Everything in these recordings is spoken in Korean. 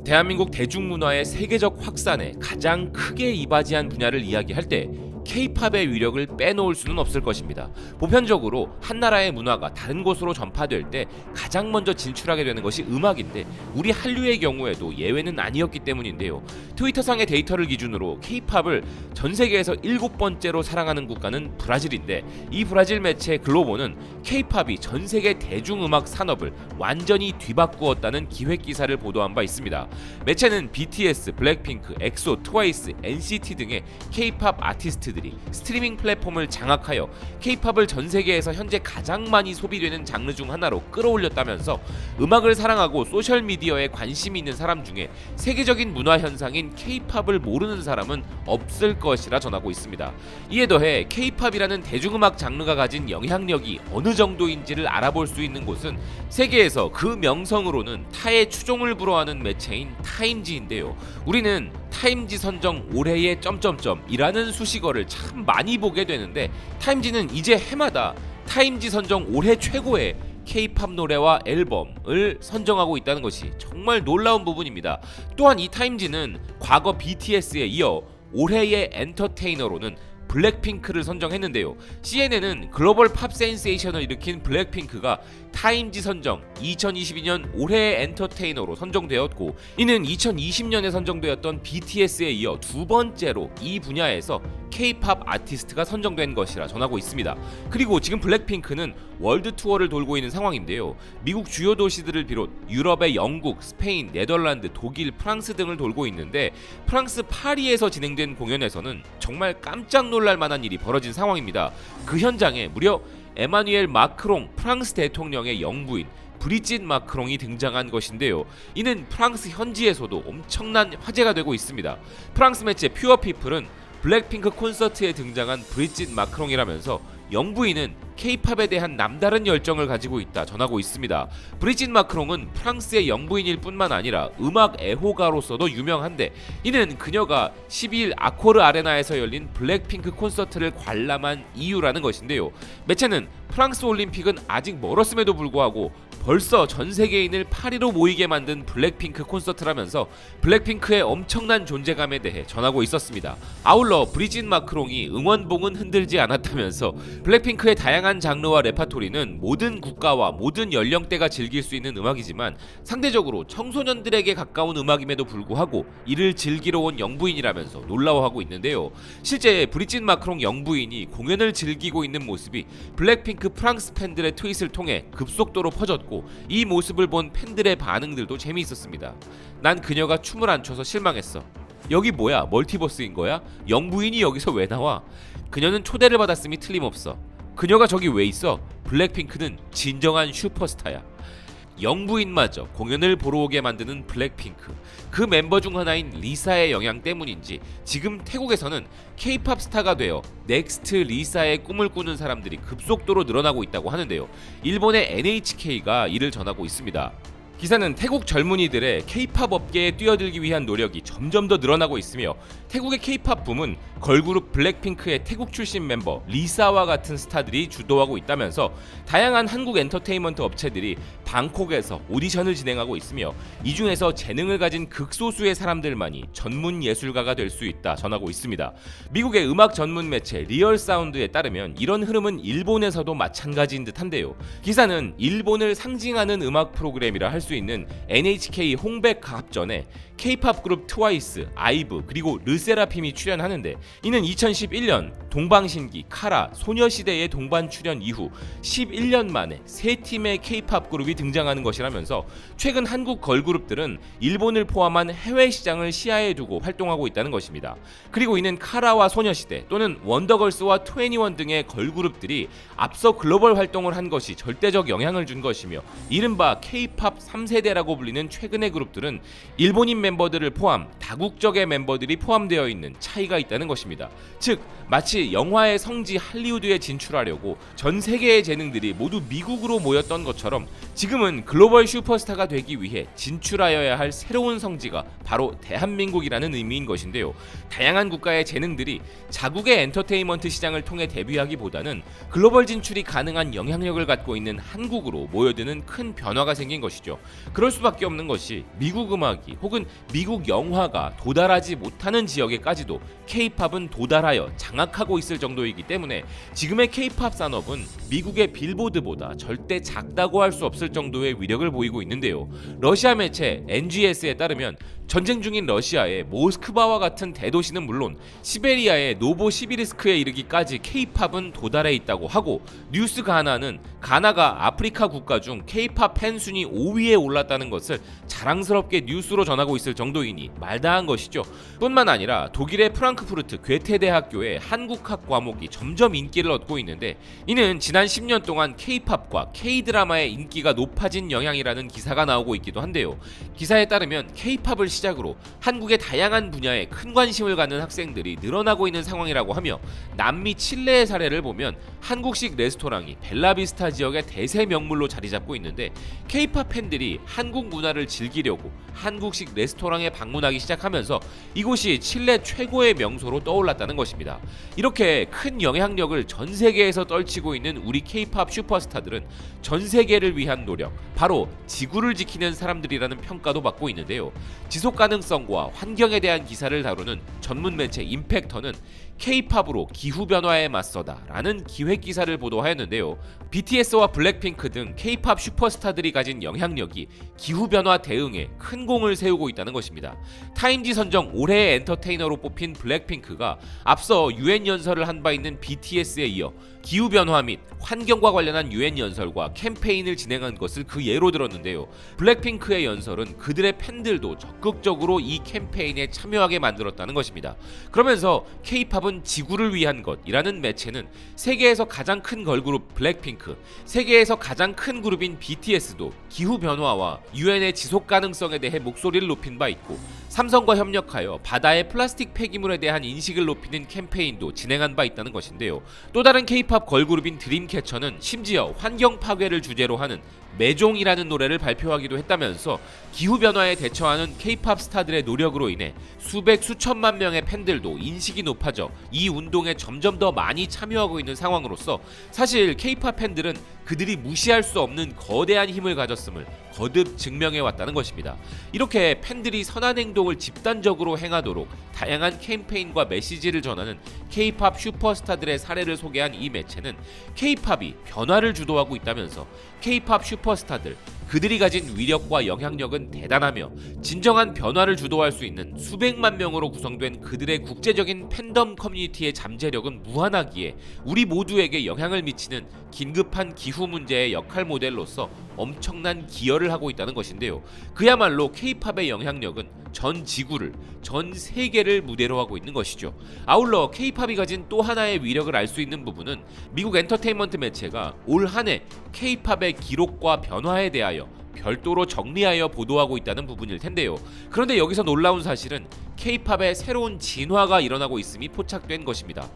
대한민국 대중문화의 세계적 확산에 가장 크게 이바지한 분야를 이야기할 때 K-팝의 위력을 빼놓을 수는 없을 것입니다. 보편적으로 한 나라의 문화가 다른 곳으로 전파될 때 가장 먼저 진출하게 되는 것이 음악인데 우리 한류의 경우에도 예외는 아니었기 때문인데요. 트위터상의 데이터를 기준으로 K-팝을 전 세계에서 7번째로 사랑하는 국가는 브라질인데 이 브라질 매체 글로보는 K-팝이 전 세계 대중음악 산업을 완전히 뒤바꾸었다는 기획 기사를 보도한 바 있습니다. 매체는 BTS, 블랙핑크, 엑소, 트와이스, NCT 등의 K-팝 아티스트들이 스트리밍 플랫폼을 장악하여 K-팝을 전 세계에서 현재 가장 많이 소비되는 장르 중 하나로 끌어올렸다면서 음악을 사랑하고 소셜미디어에 관심이 있는 사람 중에 세계적인 문화 현상인 K-팝을 모르는 사람은 없을 것이라 전하고 있습니다. 이에 더해 K-팝이라는 대중음악 장르가 가진 영향력이 어느 정도인지를 알아볼 수 있는 곳은 세계에서 그 명성으로는 타의 추종을 불허하는 매체인 타임지인데요. 우리는 타임지 선정 올해의 점점점이라는 수식어를 참 많이 보게 되는데 타임지는 이제 해마다 타임지 선정 올해 최고의 K-팝 노래와 앨범을 선정하고 있다는 것이 정말 놀라운 부분입니다. 또한 이 타임지는 과거 BTS에 이어 올해의 엔터테이너로는 블랙핑크를 선정했는데요. CNN은 글로벌 팝 센세이션을 일으킨 블랙핑크가 타임지 선정 2022년 올해의 엔터테이너로 선정되었고 이는 2020년에 선정되었던 BTS에 이어 두 번째로 이 분야에서 K-팝 아티스트가 선정된 것이라 전하고 있습니다. 그리고 지금 블랙핑크는 월드 투어를 돌고 있는 상황인데요. 미국 주요 도시들을 비롯 유럽의 영국, 스페인, 네덜란드, 독일, 프랑스 등을 돌고 있는데 프랑스 파리에서 진행된 공연에서는 정말 깜짝 놀랄 만한 일이 벌어진 상황입니다. 그 현장에 무려 에마뉘엘 마크롱 프랑스 대통령의 영부인 브리짓 마크롱이 등장한 것인데요. 이는 프랑스 현지에서도 엄청난 화제가 되고 있습니다. 프랑스 매체 퓨어피플은 블랙핑크 콘서트에 등장한 브리짓 마크롱이라면서 영부인은 K-팝에 대한 남다른 열정을 가지고 있다 전하고 있습니다. 브리짓 마크롱은 프랑스의 영부인일 뿐만 아니라 음악 애호가로서도 유명한데 이는 그녀가 12일 아코르 아레나에서 열린 블랙핑크 콘서트를 관람한 이유라는 것인데요. 매체는 프랑스 올림픽은 아직 멀었음에도 불구하고 벌써 전 세계인을 파리로 모이게 만든 블랙핑크 콘서트라면서 블랙핑크의 엄청난 존재감에 대해 전하고 있었습니다. 아울러 브리짓 마크롱이 응원봉은 흔들지 않았다면서 블랙핑크의 다양한 장르와 레파토리는 모든 국가와 모든 연령대가 즐길 수 있는 음악이지만 상대적으로 청소년들에게 가까운 음악임에도 불구하고 이를 즐기러 온 영부인이라면서 놀라워하고 있는데요. 실제 브리짓 마크롱 영부인이 공연을 즐기고 있는 모습이 블랙핑크 프랑스 팬들의 트윗을 통해 급속도로 퍼졌고 이 모습을 본 팬들의 반응들도 재미있었습니다. 난 그녀가 춤을 안 춰서 실망했어. 여기 뭐야? 멀티버스인 거야? 영부인이 여기서 왜 나와? 그녀는 초대를 받았음이 틀림없어. 그녀가 저기 왜 있어? 블랙핑크는 진정한 슈퍼스타야. 영부인마저 공연을 보러 오게 만드는 블랙핑크. 그 멤버 중 하나인 리사의 영향 때문인지 지금 태국에서는 K-팝 스타가 되어 넥스트 리사의 꿈을 꾸는 사람들이 급속도로 늘어나고 있다고 하는데요. 일본의 NHK가 이를 전하고 있습니다. 기사는 태국 젊은이들의 K-팝 업계에 뛰어들기 위한 노력이 점점 더 늘어나고 있으며 태국의 K-팝 붐은 걸그룹 블랙핑크의 태국 출신 멤버 리사와 같은 스타들이 주도하고 있다면서 다양한 한국 엔터테인먼트 업체들이 방콕에서 오디션을 진행하고 있으며 이 중에서 재능을 가진 극소수의 사람들만이 전문 예술가가 될 수 있다 전하고 있습니다. 미국의 음악 전문 매체 리얼 사운드에 따르면 이런 흐름은 일본에서도 마찬가지인 듯한데요. 기사는 일본을 상징하는 음악 프로그램이라 할 수 있는 NHK 홍백 합전에 K-팝 그룹 트와이스, 아이브 그리고 르세라핌이 출연하는데 이는 2011년 동방신기, 카라, 소녀시대의 동반 출연 이후 11년 만에 세 팀의 K-팝 그룹이 등장하는 것이라면서 최근 한국 걸그룹들은 일본을 포함한 해외 시장을 시야에 두고 활동하고 있다는 것입니다. 그리고 이는 카라와 소녀시대 또는 원더걸스와 21 등의 걸그룹들이 앞서 글로벌 활동을 한 것이 절대적 영향을 준 것이며 이른바 K-팝 3세대라고 불리는 최근의 그룹들은 일본인 멤버들을 포함 다국적의 멤버들이 포함되어 있는 차이가 있다는 것입니다. 즉 마치 영화의 성지 할리우드에 진출하려고 전 세계의 재능들이 모두 미국으로 모였던 것처럼 지금은 글로벌 슈퍼스타가 되기 위해 진출하여야 할 새로운 성지가 바로 대한민국이라는 의미인 것인데요. 다양한 국가의 재능들이 자국의 엔터테인먼트 시장을 통해 데뷔하기보다는 글로벌 진출이 가능한 영향력을 갖고 있는 한국으로 모여드는 큰 변화가 생긴 것이죠. 그럴 수밖에 없는 것이 미국 음악이 혹은 미국 영화가 도달하지 못하는 지역에까지도 K-팝은 도달하여 장악하고 있을 정도이기 때문에 지금의 K-팝 산업은 미국의 빌보드보다 절대 작다고 할 수 없을 정도의 위력을 보이고 있는데요. 러시아 매체 NGS에 따르면 전쟁 중인 러시아의 모스크바와 같은 대도시는 물론 시베리아의 노보시비르스크에 이르기까지 K-팝은 도달해 있다고 하고, 뉴스 가나는 가나가 아프리카 국가 중 K-팝 팬 순위 5위에 올랐다는 것을 자랑스럽게 뉴스로 전하고 있을 정도이니 말다한 것이죠. 뿐만 아니라 독일의 프랑크푸르트 괴테 대학교의 한국학 과목이 점점 인기를 얻고 있는데, 이는 지난 10년 동안 K-팝과 K-드라마의 인기가 높아진 영향이라는 기사가 나오고 있기도 한데요. 기사에 따르면 K-팝을 시작으로 한국의 다양한 분야에 큰 관심을 갖는 학생들이 늘어나고 있는 상황이라고 하며, 남미 칠레의 사례를 보면 한국식 레스토랑이 벨라비스타 지역의 대세 명물로 자리 잡고 있는데, K-팝 팬들이 한국 문화를 즐기려고 한국식 레스토랑에 방문하기 시작하면서 이곳이 칠레 최고의 명소로 떠올랐다는 것입니다. 이렇게 큰 영향력을 전 세계에서 떨치고 있는 우리 K-팝 슈퍼스타들은 전 세계를 위한 노력, 바로 지구를 지키는 사람들이라는 평가도 받고 있는데요. 지속 가능성과 환경에 대한 기사를 다루는 전문 매체 임팩터는 K-팝으로 기후변화에 맞서다 라는 기획 기사를 보도하였는데요. BTS와 블랙핑크 등 K-팝 슈퍼스타들이 가진 영향력이 기후변화 대응에 큰 공을 세우고 있다는 것입니다. 타임지 선정 올해의 엔터테이너로 뽑힌 블랙핑크가 앞서 UN 연설을 한 바 있는 BTS에 이어 기후변화 및 환경과 관련한 UN 연설과 캠페인을 진행한 것을 그 예로 들었는데요. 블랙핑크의 연설은 그들의 팬들도 적극적으로 이 캠페인에 참여하게 만들었다는 것입니다. 그러면서 K-팝은 지구를 위한 것이라는 매체는 세계에서 가장 큰 걸그룹 블랙핑크, 세계에서 가장 큰 그룹인 BTS도 기후변화와 UN의 지속 가능성에 대해 목소리를 높인 바 있고, 삼성과 협력하여 바다의 플라스틱 폐기물에 대한 인식을 높이는 캠페인도 진행한 바 있다는 것인데요. 또 다른 K-팝 걸그룹인 드림캐쳐는 심지어 환경 파괴를 주제로 하는 매종이라는 노래를 발표하기도 했다면서, 기후변화에 대처하는 K-팝 스타들의 노력으로 인해 수백 수천만 명의 팬들도 인식이 높아져 이 운동에 점점 더 많이 참여하고 있는 상황으로서, 사실 K-팝 팬들은 그들이 무시할 수 없는 거대한 힘을 가졌음을 거듭 증명해 왔다는 것입니다. 이렇게 팬들이 선한 행동을 집단적으로 행하도록 다양한 캠페인과 메시지를 전하는 K-팝 슈퍼스타들의 사례를 소개한 이 매체는 K-팝이 변화를 주도하고 있다면서, K-팝 슈퍼스타들, 그들이 가진 위력과 영향력은 대단하며 진정한 변화를 주도할 수 있는 수백만 명으로 구성된 그들의 국제적인 팬덤 커뮤니티의 잠재력은 무한하기에 우리 모두에게 영향을 미치는 긴급한 기후 문제의 역할 모델로서 엄청난 기여를 하고 있다는 것인데요. 그야말로 K-팝의 영향력은 전 지구를, 전 세계를 무대로 하고 있는 것이죠. 아울러 K-팝이 가진 또 하나의 위력을 알 수 있는 부분은 미국 엔터테인먼트 매체가 올 한 해 K-팝의 기록과 변화에 대하여 별도로 정리하여 보도하고 있다는 부분일 텐데요. 그런데 여기서 놀라운 사실은 K-팝의 새로운 진화가 일어나고 있음이 포착된 것입니다.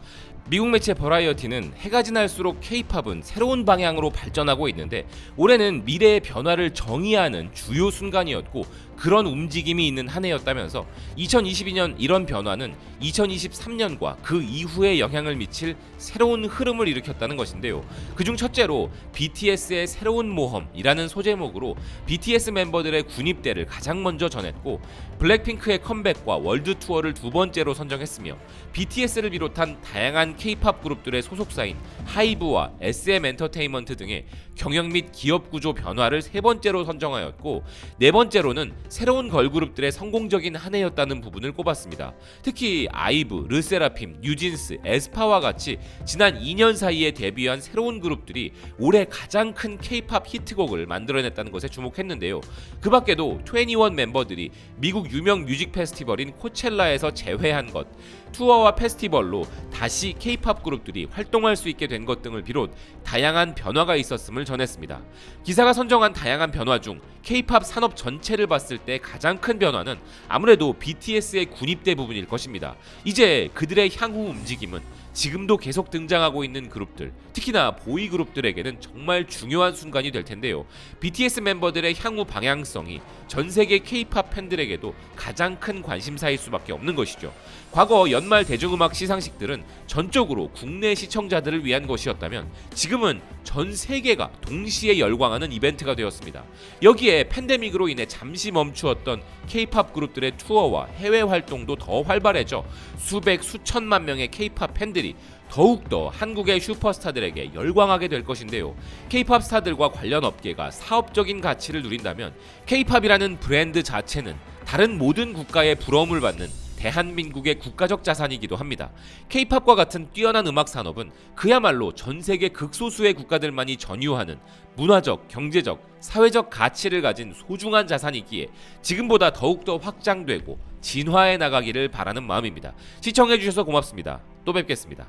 미국 매체 버라이어티는 해가 지날수록 K-팝은 새로운 방향으로 발전하고 있는데, 올해는 미래의 변화를 정의하는 주요 순간이었고 그런 움직임이 있는 한 해였다면서, 2022년 이런 변화는 2023년과 그 이후에 영향을 미칠 새로운 흐름을 일으켰다는 것인데요. 그중 첫째로 BTS의 새로운 모험이라는 소제목으로 BTS 멤버들의 군입대를 가장 먼저 전했고, 블랙핑크의 컴백과 월드 투어를 두 번째로 선정했으며, BTS를 비롯한 다양한 K-팝 그룹들의 소속사인 하이브와 SM 엔터테인먼트 등의 경영 및 기업 구조 변화를 세 번째로 선정하였고, 네 번째로는 새로운 걸그룹들의 성공적인 한 해였다는 부분을 꼽았습니다. 특히 아이브, 르세라핌, 뉴진스, 에스파와 같이 지난 2년 사이에 데뷔한 새로운 그룹들이 올해 가장 큰 K-팝 히트곡을 만들어냈다는 것에 주목했는데요. 그 밖에도 21 멤버들이 미국 유명 뮤직 페스티벌인 코첼라에서 재회한 것, 투어와 페스티벌로 다시 K-팝 그룹들이 활동할 수 있게 된 것 등을 비롯 다양한 변화가 있었음을 전했습니다. 기사가 선정한 다양한 변화 중 K-팝 산업 전체를 봤을 때 가장 큰 변화는 아무래도 BTS의 군입대 부분일 것입니다. 이제 그들의 향후 움직임은 지금도 계속 등장하고 있는 그룹들, 특히나 보이 그룹들에게는 정말 중요한 순간이 될 텐데요. BTS 멤버들의 향후 방향성이 전 세계 K-팝 팬들에게도 가장 큰 관심사일 수밖에 없는 것이죠. 과거 연말 대중음악 시상식들은 전적으로 국내 시청자들을 위한 것이었다면 지금은 전 세계가 동시에 열광하는 이벤트가 되었습니다. 여기에 팬데믹으로 인해 잠시 멈추었던 K-팝 그룹들의 투어와 해외 활동도 더 활발해져 수백 수천만 명의 K-팝 팬들이 더욱더 한국의 슈퍼스타들에게 열광하게 될 것인데요. K-팝 스타들과 관련 업계가 사업적인 가치를 누린다면 K-팝이라는 브랜드 자체는 다른 모든 국가의 부러움을 받는 대한민국의 국가적 자산이기도 합니다. K-팝과 같은 뛰어난 음악 산업은 그야말로 전 세계 극소수의 국가들만이 전유하는 문화적, 경제적, 사회적 가치를 가진 소중한 자산이기에 지금보다 더욱더 확장되고 진화해 나가기를 바라는 마음입니다. 시청해주셔서 고맙습니다. 또 뵙겠습니다.